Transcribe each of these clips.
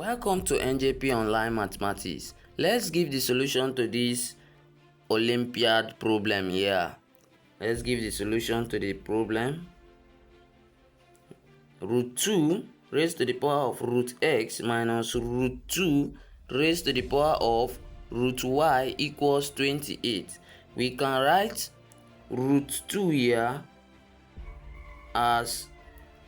Welcome to NJP Online Mathematics. Let's give the solution to this Olympiad problem here. Let's give the solution to the problem. Root 2 raised to the power of root x minus root 2 raised to the power of root y equals 28. We can write root 2 here as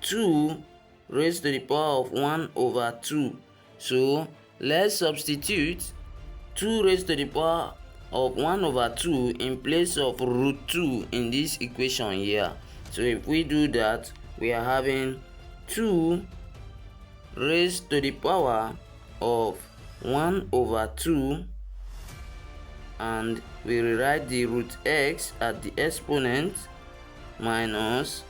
2 raised to the power of 1 over 2. So let's substitute 2 raised to the power of 1 over 2 in place of root 2 in this equation here. So if we do that, we are having 2 raised to the power of 1 over 2, and we rewrite the root x at the exponent minus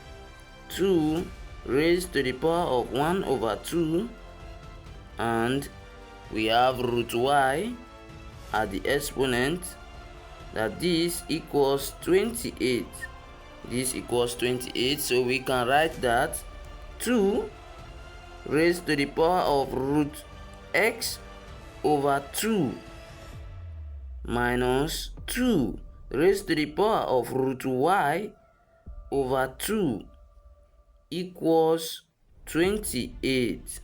2 raised to the power of 1 over 2, and we have root y at the exponent, that this equals 28. This equals 28, so we can write that 2 raised to the power of root x over 2 minus 2 raised to the power of root y over 2 equals 28.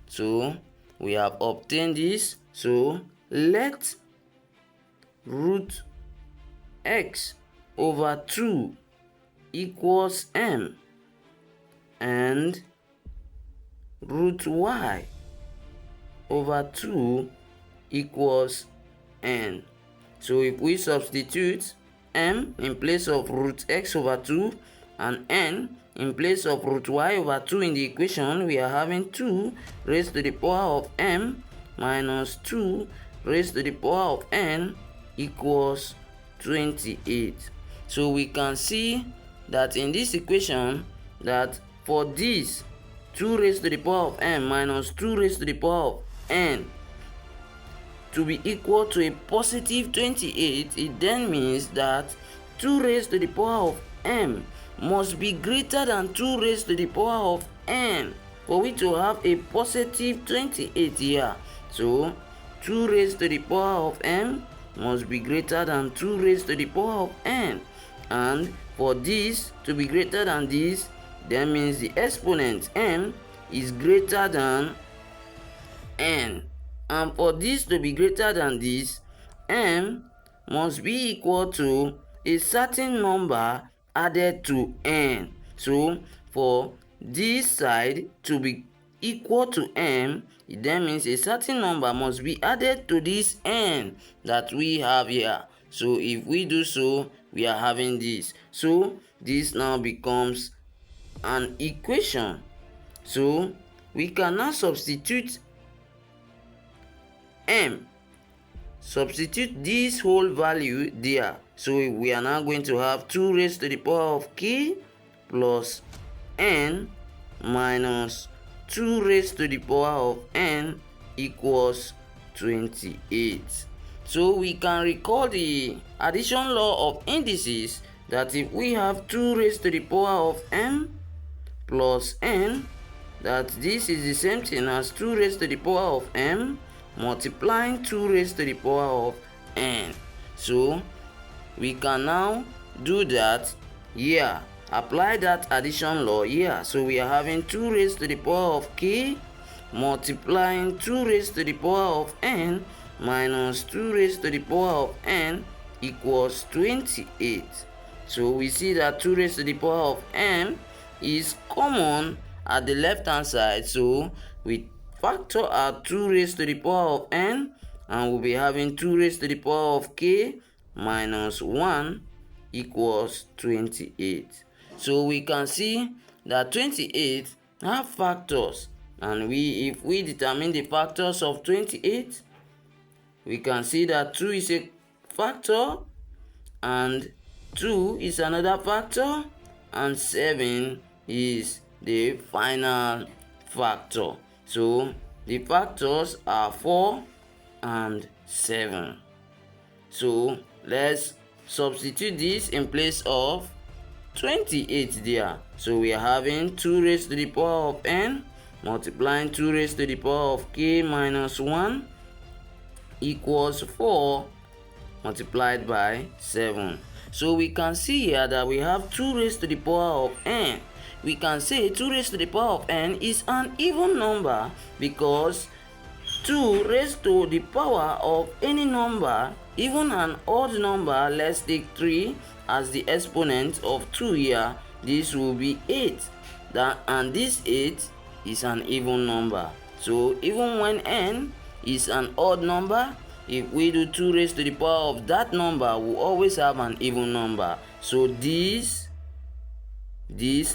So we have obtained this. So let root x over 2 equals m and root y over 2 equals n. So if we substitute m in place of root x over 2 and n in place of root y over 2 in the equation, we are having 2 raised to the power of m minus 2 raised to the power of n equals 28. So we can see that in this equation, that for this 2 raised to the power of m minus 2 raised to the power of n to be equal to a positive 28, it then means that 2 raised to the power of m must be greater than 2 raised to the power of n for we to have a positive 28 here. So 2 raised to the power of m must be greater than 2 raised to the power of n, and for this to be greater than this, that means the exponent m is greater than n, and for this to be greater than this, m must be equal to a certain number added to n. So for this side to be equal to m, it then means a certain number must be added to this n that we have here. So if we do so, we are having this. So this now becomes an equation. So we can now substitute m, substitute this whole value there. So we are now going to have 2 raised to the power of k plus n minus 2 raised to the power of n equals 28. So we can recall the addition law of indices, that if we have 2 raised to the power of m plus n, that this is the same thing as 2 raised to the power of m multiplying 2 raised to the power of n. So we can now do that here, apply that addition law here. So we are having 2 raised to the power of k multiplying 2 raised to the power of n minus 2 raised to the power of n equals 28. So we see that 2 raised to the power of m is common at the left hand side, so we factor out 2 raised to the power of n, and we'll be having 2 raised to the power of k minus 1 equals 28. So we can see that 28 have factors, and if we determine the factors of 28, we can see that 2 is a factor, and 2 is another factor, and 7 is the final factor. So the factors are 4 and 7. So let's substitute this in place of 28 there. So we are having 2 raised to the power of n multiplying 2 raised to the power of k minus 1 equals 4 multiplied by 7. So we can see here that we have 2 raised to the power of n. We can say 2 raised to the power of n is an even number because 2 raised to the power of any number, even an odd number, let's take 3 as the exponent of 2 here, this will be 8. And this 8 is an even number. So even when n is an odd number, if we do 2 raised to the power of that number, we'll always have an even number. So this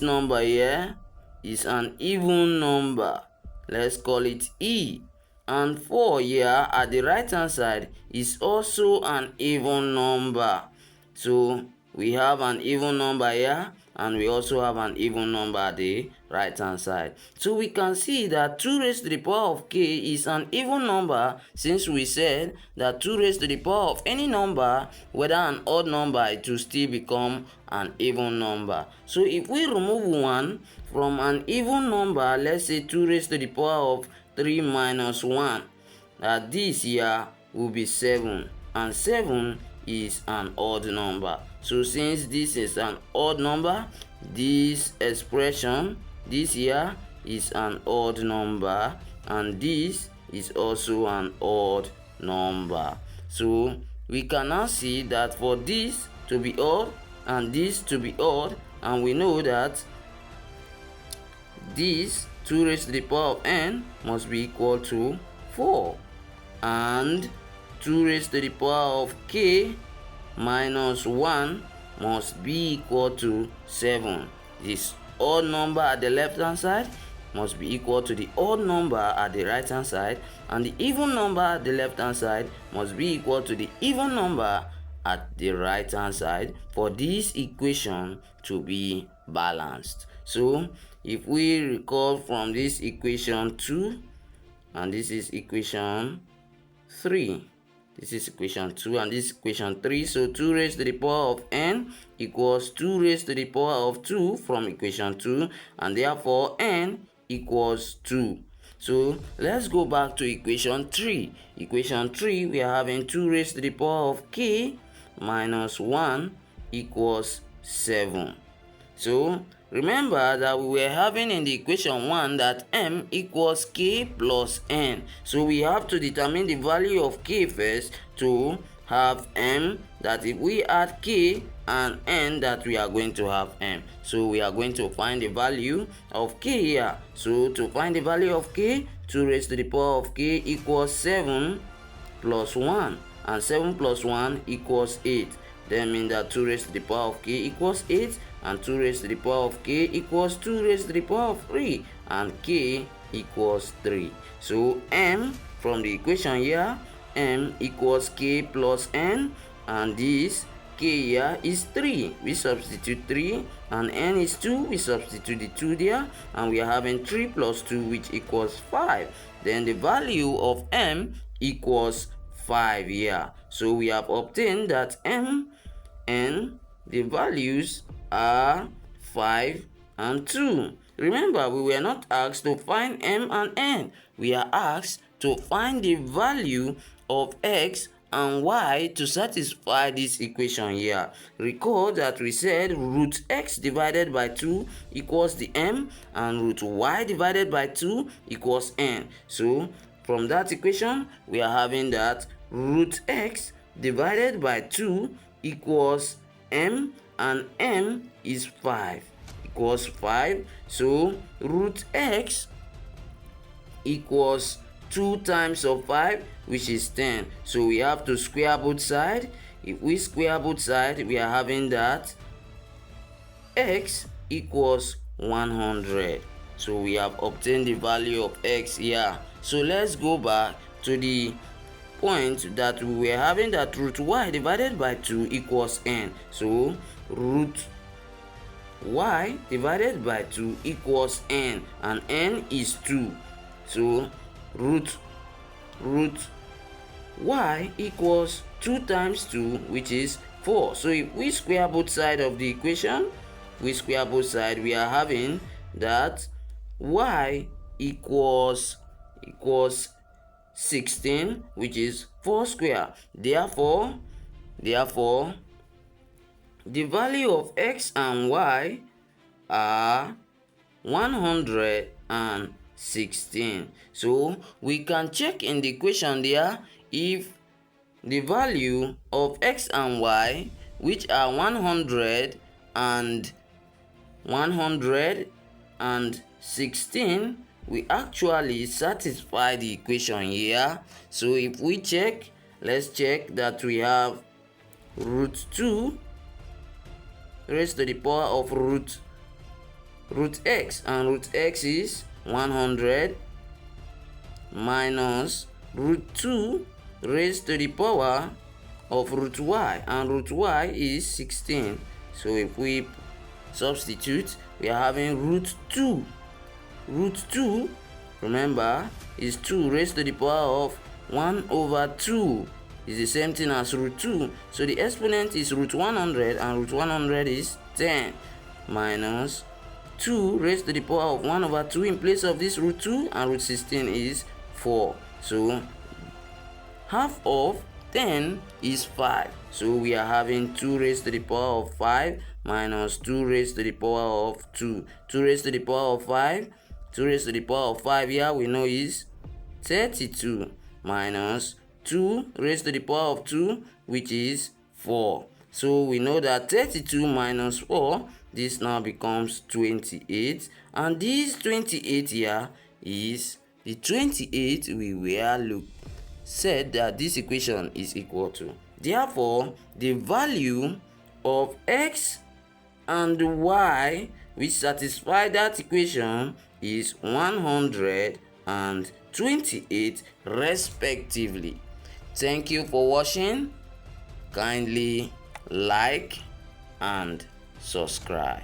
number here is an even number. Let's call it E. And 4 here at the right hand side is also an even number. So we have an even number here, and we also have an even number at the right hand side. So we can see that 2 raised to the power of k is an even number, since we said that 2 raised to the power of any number, whether an odd number, it will still become an even number. So if we remove 1 from an even number, let's say 2 raised to the power of 3 minus 1, that this here will be 7, and 7 is an odd number. So since this is an odd number, this expression, this here, is an odd number, and this is also an odd number. So we can now see that for this to be odd and this to be odd, and we know that this 2 raised to the power of n must be equal to 4, and 2 raised to the power of k minus 1 must be equal to 7. This odd number at the left hand side must be equal to the odd number at the right hand side, and the even number at the left hand side must be equal to the even number at the right hand side for this equation to be balanced. So if we recall from this equation 2, and this is equation 3, this is equation 2 and this is equation 3. So 2 raised to the power of n equals 2 raised to the power of 2 from equation 2, and therefore n equals 2. So let's go back to equation 3. Equation 3, we are having 2 raised to the power of k minus 1 equals 7. So remember that we were having in the equation 1 that m equals k plus n. So we have to determine the value of k first to have m, that if we add k and n, that we are going to have m. So we are going to find the value of k here. So to find the value of k, 2 raised to the power of k equals 7 plus 1, and 7 plus 1 equals 8. That means that 2 raised to the power of k equals 8, and 2 raised to the power of k equals 2 raised to the power of 3, and k equals 3. So m from the equation here, m equals k plus n, and this k here is 3. We substitute 3, and n is 2. We substitute the 2 there, and we are having 3 plus 2, which equals 5. Then the value of m equals 5 here. So we have obtained that m and the values are 5 and 2. Remember, we were not asked to find m and n. We are asked to find the value of x and y to satisfy this equation here. Recall that we said root x divided by 2 equals the m, and root y divided by 2 equals n. So from that equation, we are having that root x divided by 2 equals m, and m is 5, equals 5. So root x equals 2 times of 5, which is 10. So we have to square both sides. If we square both sides, we are having that x equals 100. So we have obtained the value of x here. So let's go back to the point that we were having, that root y divided by 2 equals n. So root y divided by 2 equals n, and n is 2. So root y equals 2 times 2, which is 4. So if we square both sides of the equation, we are having that y equals 16, which is 4 square. Therefore, the value of x and y are 116. So we can check in the equation there if the value of x and y, which are 100 and 116, we actually satisfy the equation here. So if we check, let's check that we have root 2 raised to the power of root x, and root x is 100 minus root 2 raised to the power of root y, and root y is 16. So if we substitute, we are having root 2. Root 2, remember, is 2 raised to the power of 1 over 2. Is the same thing as root 2. So the exponent is root 100, and root 100 is 10 minus 2 raised to the power of 1 over 2 in place of this root 2, and root 16 is 4. So half of 10 is 5. So we are having 2 raised to the power of 5 minus 2 raised to the power of 2. 2 raised to the power of 5. 2 raised to the power of 5 here we know is 32 minus 2 raised to the power of 2, which is 4. So we know that 32 minus 4, this now becomes 28. And this 28 here is the 28 we said that this equation is equal to. Therefore, the value of x and y which satisfy that equation is 128 respectively. Thank you for watching. Kindly like and subscribe.